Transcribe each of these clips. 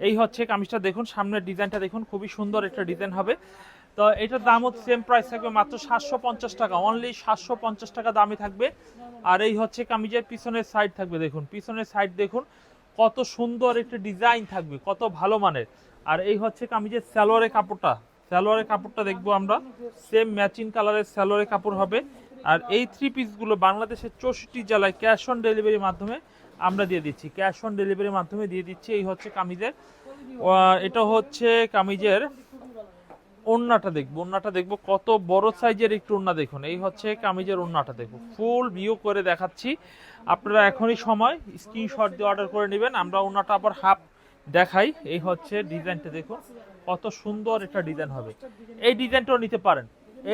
এই হচ্ছে কামিজটা দেখুন, সামনের ডিজাইনটা দেখুন, খুবই সুন্দর একটা ডিজাইন হবে। তো এটার দাম হচ্ছে সেম প্রাইস থাকবে মাত্র 750 টাকা, অনলি 750 টাকা দামই থাকবে। আর এই হচ্ছে কামিজের পিছনের সাইড থাকবে, দেখুন পিছনের সাইড দেখুন কত সুন্দর একটা ডিজাইন থাকবে, কত ভালো মানের। আর এই হচ্ছে কামিজের সালোয়ারের কাপড়টা, সালোয়ারের কাপড়টা দেখবো আমরা, সেম ম্যাচিং কালারের সালোয়ারের কাপড় হবে। আর এই থ্রি পিসগুলো বাংলাদেশের 64 জেলায় ক্যাশ অন ডেলিভারির মাধ্যমে আমরা দিয়ে দিচ্ছি, ক্যাশ অন ডেলিভারির মাধ্যমে দিয়ে দিচ্ছি। এই হচ্ছে কামিজের, এটা হচ্ছে কামিজের ওড়নাটা দেখবো, ওড়নাটা দেখবো কত বড় সাইজের একটু ওড়না দেখুন। এই হচ্ছে কামিজের ওড়নাটা দেখবো, ফুল ভিউ করে দেখাচ্ছি, আপনারা এখনই সময় স্ক্রিনশট দিয়ে অর্ডার করে নেবেন। আমরা ওড়নাটা আবার হাফ দেখাই। এই হচ্ছে ডিজাইনটা দেখুন, কত সুন্দর একটা ডিজাইন হবে। এই ডিজাইনটাও নিতে পারেন,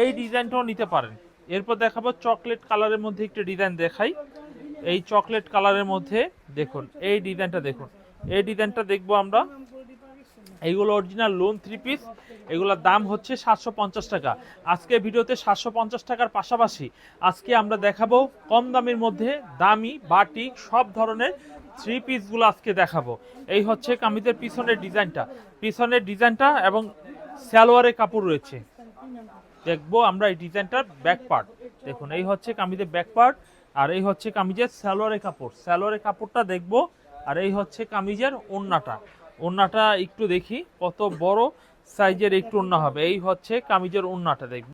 এই ডিজাইনটাও নিতে পারেন। এরপর দেখাবো চকলেট কালারের মধ্যে একটা ডিজাইন দেখাই। এই চকলেট কালারের মধ্যে দেখুন এই ডিজাইনটা দেখুন, এই ডিজাইনটা দেখবো আমরা। এইগুলো অরিজিনাল লোন থ্রি পিস, এগুলোর দাম হচ্ছে 750 টাকা। আজকে ভিডিওতে 750 টাকার পাশাপাশি আজকে আমরা দেখাবো কম দামের মধ্যে দামি বাটিক সব ধরনের থ্রি পিসগুলো আজকে দেখাবো। এই হচ্ছে কামিজের পিছনের ডিজাইনটা, পিছনের ডিজাইনটা এবং সালোয়ারের কাপড় রয়েছে। দেখবো আমরা এই ডিজাইনটার ব্যাক পার্ট দেখুন, এই হচ্ছে কামিজের ব্যাক পার্ট। আর এই হচ্ছে কামিজের সালোয়ারের কাপড়, সালোয়ারের কাপড়টা দেখবো। আর এই হচ্ছে কামিজের ওড়নাটা, ওড়নাটা একটু দেখি কত বড় সাইজের একটু ওড়না হবে। এই হচ্ছে কামিজের ওড়নাটা দেখবো।